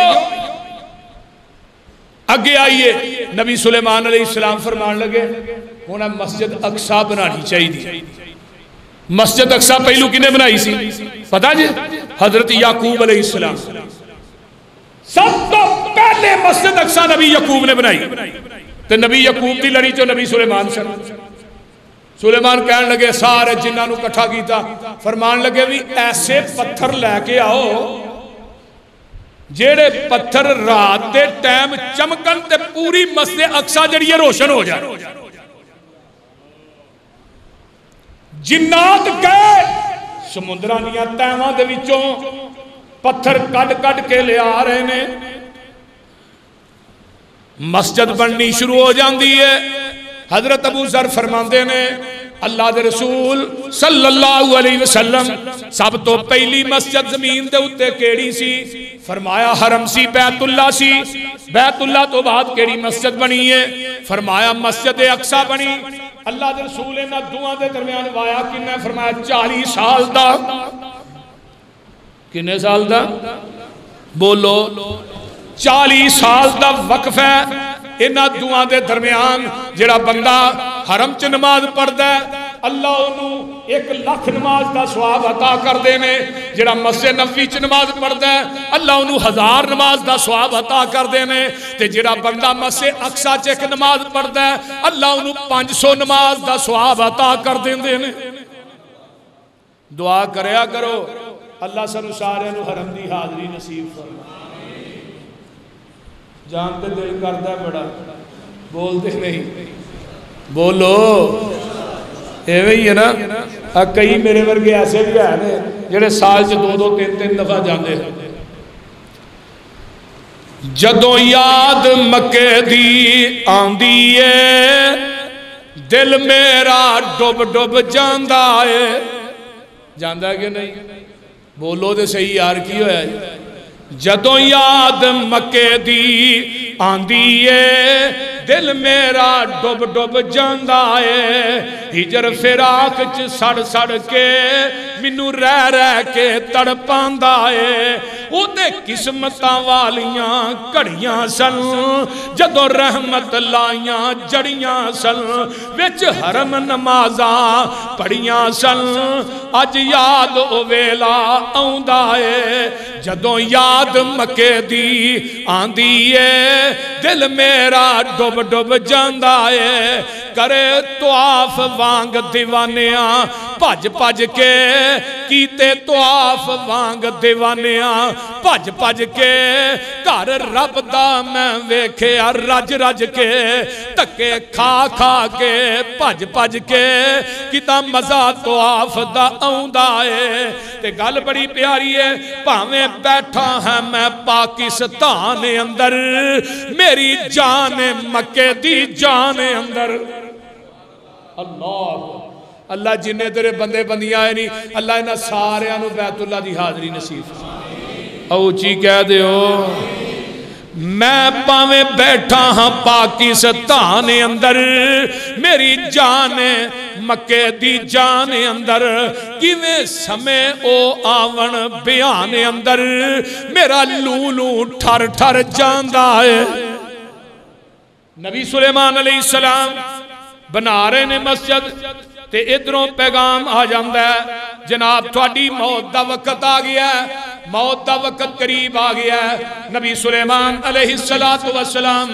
अगे आइए, नबी सुलेमान अलैहिस्सलाम फरमान लगे हुण मस्जिद अक्सा बनानी चाहिए। मस्जिद अक्सा पहलू किने बनाई सी पता जी? हजरत याकूब अलैहिस्सलाम। सब तो पहले मस्जिद अक्सा नबी याकूब ने बनाई, तो नबी याकूब की लड़ी चो नबी सुलेमान सन। सुलेमान कहन लगे सारे जिन्हां नूं इकट्ठा कीता, फरमान लगे भी ऐसे पत्थर लैके आओ जेड़े पत्थर रात के टाइम चमकन ते पूरी मस्जिद अक्सा जड़ी रोशन हो जाए। जिन्नात गए समुद्रां दीयां तैवां दे विचों पत्थर कड कड के ले आ रहे ने, मस्जिद बननी शुरू हो जाती है। हजरत अबू जर फरमाते ने अल्लाह दे रसूल सल्लल्लाहु अलैहि वसल्लम सब तो पहली मस्जिद जमीन दे उत्ते केड़ी सी? फरमाया हरम सी, बैतुल्ला सी। बैतुल्ला तो बाद केड़ी मस्जिद बनी है? फरमाया मस्जिद अक्सा बनी। अल्लाह दे रसूल इन्हां दुआं दे दरमियान वाया किन्ना? फरमाया 40 साल दा। किन्ने साल दा बोलो? 40 साल दा वक्फ है इन्हां दुआं दे दरमियान। जेड़ा बंदा हरम च नमाज पढ़दा है अल्लाह उन्होंने 1 लाख नमाज का सवाब अता करते हैं। जेड़ा मस्जिद नबवी च नमाज पढ़ता है अल्लाह उन्होंने 1000 नमाज का सवाब अता करते हैं। ते जेड़ा बंदा मस्जिद अक्सा च 1 नमाज पढ़ता है अल्लाह उन्होंने 500 नमाज का सवाब अता कर देंदे ने। दुआ करया करो अल्लाह सानू सारियां नू हरम की हाजरी नसीब फरमाए। जान ते दिल करदा बड़ा, बोलते नहीं, बोलो एवं ही है ना। कई मेरे वर्गे ऐसे भी है जेड़े साल च 2-2 3-3 दफा जाते हैं। जदों याद मक्के दी आंदी है दिल मेरा डुब डुब जांदा है। जांदा कि नहीं? बोलो तो सही यार की होया? जदों याद मक्के दी आंदी है दिल मेरा डुब डुब जांदा है। हिजर फिराक च सड़ सड़ के मैनू रह रह के तड़पांदा है। ओदे किस्मतां वालियां घड़ियां सन जदों रहमत लाइयां जड़ियां सन, विच हरम नमाज़ां पढ़ियां सन। अज याद ओ वेला आउंदा है जदों याद मक्के दी आंदी है दिल मेरा डुब डुब जांदा है। करे तवाफ वांग दीवानिया भज भज के कीते तवाफ वांग दीवानिया भज भज के घर रब दा मैं वेख्या रज रज के धक्के खा खा के भज भज के किता मजा तवाफ दा आउंदा है। ते गल बड़ी प्यारी है, भावें बैठा है मैं पाकिस्तान अंदर मेरी जान मक्के दी जान अंदर। अल्लाह अल्लाह जिन्ने तेरे बंदे बंदियां आए नहीं अल्लाह इन्हां सारियां नूं बैतुल्लाह दी हाजरी नसीब फरमाए। उची कह दिओ मैं भावें बैठा हाँ पाकिस्तान अंदर मेरी जान मक्के दी जान अंदर किवें समय ओ आवन बयान अंदर मेरा लूलू ठर ठर जांदा है। नबी सुलेमान अलैहिस्सलाम बना रहे ने मस्जिद ते इधरों पैगाम आ जाता है जनाब थोड़ी मौत का वक्त आ गया है, मौत का वक्त करीब आ गया है। नबी सुलेमान अलैहिस्सलातु वस्सलाम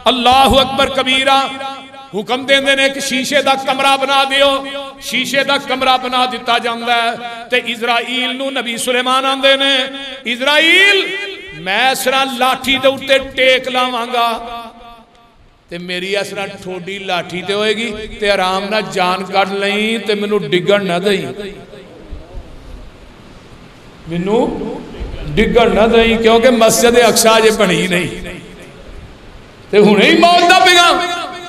अल्लाहु अकबर कबीरा हुक्म देंदे ने कि शीशे का कमरा बना दियो। शीशे का कमरा बना दिता जाता है ते इजराइल नू नबी सुलेमान आंदे ने इजराइल मैं इस तरह लाठी दे उत्ते टेक लावांगा ते मेरी इस तरह ठोडी लाठी ते होएगी ते आराम ना जान कढ़ लई ते मैनू डिगण ना दई, मैनू डिगण ना दई क्योंकि मस्जिद अक्सा जे बनी नहीं ते हुणे ही मौत दा पैगाम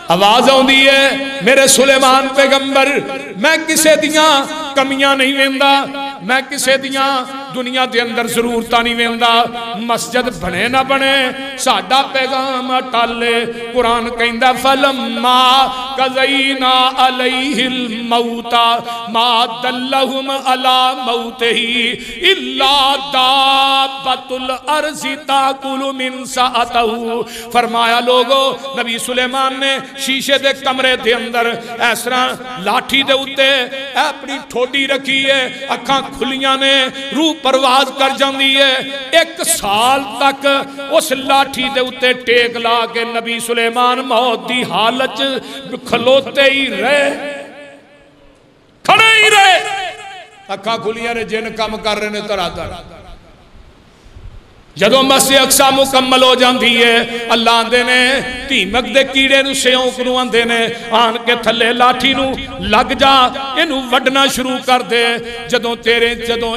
आवाज आउंदी है मेरे सुलेमान पैगंबर मैं किसे दियां कमियां नहीं वेंदा, मैं किसे दियां दुनिया के अंदर जरूरत नहीं वेंदा, मस्जिद बने ना बने साडा पैगाम टाले। कुरान कहंदा फलम्मा कज़ैना अलैहिल मौता मा दल्लहुम अला मौतिही इल्ला दाब्बतुल अर्ज़ि ताकुलु मिन सअतहु। फरमाया लोगो नबी सुलेमान ने शीशे दे कमरे दे अंदर इस तरह लाठी दे उत्ते अपनी ठोडी रखी है, अखां खुलियां ने, रूह परवाज कर जाती है। 1 साल तक उस लाठी दे उत्ते टेक ला के नबी सुलेमान मौत की हालत खलोते ही रहे, खड़े ही रहे, अखां खुलियां ने, जिन काम कर रहे ने धराधर। जदों मस्जिद अक्सा मुकम्मल हो जाती है अल्लाह आंदे ने धीमक दे कीड़े नूं सियोंक नूं आंदे ने आन के थले लाठी नूं लग जा, इनू वड्डना शुरू कर दे। जदों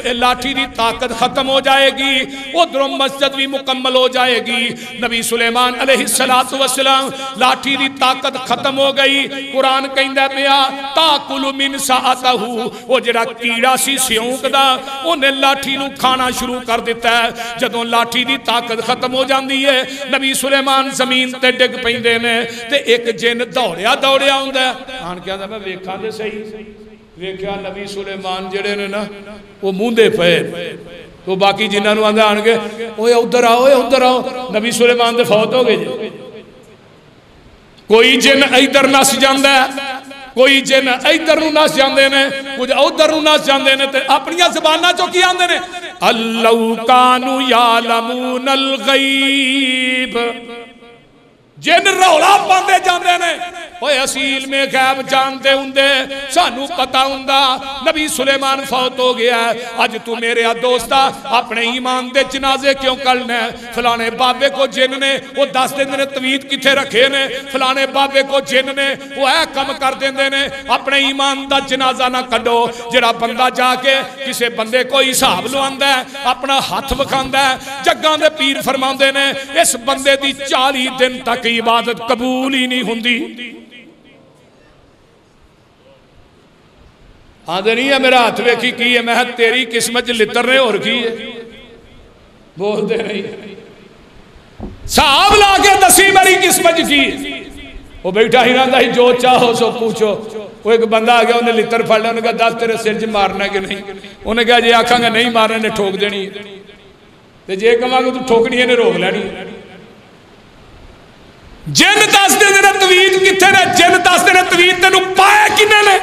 ए लाठी की ताकत खत्म हो जाएगी उधरों मस्जिद भी मुकम्मल हो जाएगी। नबी सुलेमान अलैहिस्सलातु वस्सलाम लाठी की ताकत खत्म हो गई। कुरान कहंदा पिया ताकुलु मिन सअतहु, वो जिहड़ा कीड़ा सी सियोंक दा उन्हें लाठी नूं खाना शुरू कर दिता है। जदों लाठी की ताकत खत्म हो जाती है नबी सुलेमान जमीन ते डिग पैंदे ने ते एक जिन दौड़िया दौड़िया आउंदा आन के आंदा मैं वेखां दे सही, वेख्या नबी सुलेमान जिहड़े ने ना वो मूंदे पे तो बाकी जिन्हां नूं आंदा आण के ओए उधर आओ, ओए उधर आओ, नबी सुलेमान दे फौत हो गए। कोई जिन इधर नस जांदा है, कोई जिन इधर नस जाते हैं, कुछ उधर नस जाते हैं, तो अपनी जबाना चो की आते हैं अल्लाह कानू यालमूनल गैब। जिन रौला पाते जाते हैं ओए असील में गैब जानते होंगे, सानू पता होंदा नबी सुलेमान फौत हो गया है। अज तू मेरे दोस्ता अपने ईमान दे जनाजे क्यों करना है? फलाने बाबे को जिन ने वो दस देंदे ने तवीत किथे रखे ने, फलाने बाबे को जिन ने वो ऐ कम कर देंदे ने। अपने ईमान दा जनाजा ना कड्डो। जिहड़ा बंदा जाके किसी बंदे को हिसाब लवांदा है, अपना हथ विखांदा है, जग्गां दे पीर फरमांदे ने इस बंदे दी 40 दिन तक इबादत कबूल ही नहीं हुंदी। आदे नहीं है मेरा हाथ वेखी की है, मैं तेरी किस्मत च लितर ने और की है, बोलते नहीं। साहब ला के दसी मेरी किस्मत की है। वो बैठा ही रहता ही जो चाहो सो पूछो। वो एक बंदा आ गया, उन्हें लितर फड़ लिया, उन्हें कहा 10 तेरे सिर च मारना कि नहीं? उन्हें कहा जे आखांगा नहीं मारने ने ठोक देनी, तो जे कहांगे तू ठोकनी है ने रोक लैनी। जिन दस देंदे ने तवीत किथे ने, जिन दस देंदे तवीत तेनू पाया किने ने?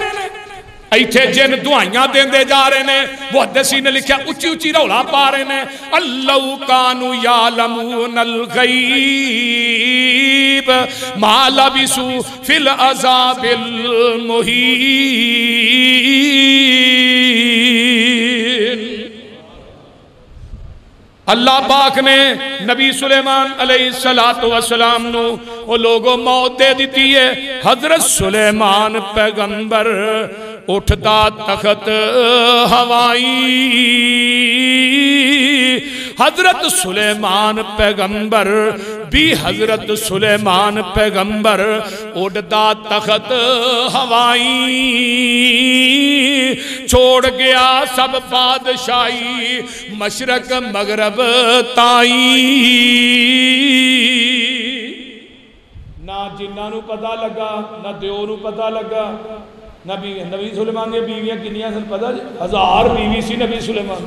इत्थे जिन दुआइयां देंदे जा रहे ने। मुहद्दिसीन ने लिखा उच्ची उच्ची रौला पा रहे ने अल्लाह कानू यालमूनल गैब मा लबिसू फिल अज़ाबिल मुहीन। अल्लाह पाक ने नबी सुलेमान अलैहिस्सलातु वस्सलाम नू वो लोगों मौत दे दी है। हजरत सुलेमान पैगंबर उठदा तखत हवाई, हजरत सुलेमान पैगंबर भी हजरत सुलेमान पैगंबर उड़दा तखत हवाई। छोड़ गया सब बादशाही मशरक मगरब ताई। ना जिन्ना नू पता लगा, ना दिओ नू पता लगा। नबी सुलेमान दी बीवियां किन्नियां सन पता? 1000 बीवी सी नबी सुलेमान।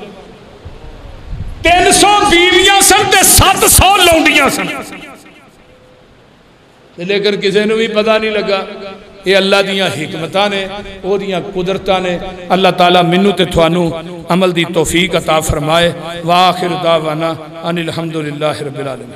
300 बीवियां सन ते 700 लौंडियां सन, लेकिन किसी को भी पता नहीं लगा। ये अल्लाह दियां हिकमतां ने, ओदियां कुदरतां ने। अल्लाह ताला मैनू ते तुहानू अमल दी तौफीक अता फरमाए। वाखिर दावाना अनिल हम्दुलिल्लाहि रब्बिल आलमीन।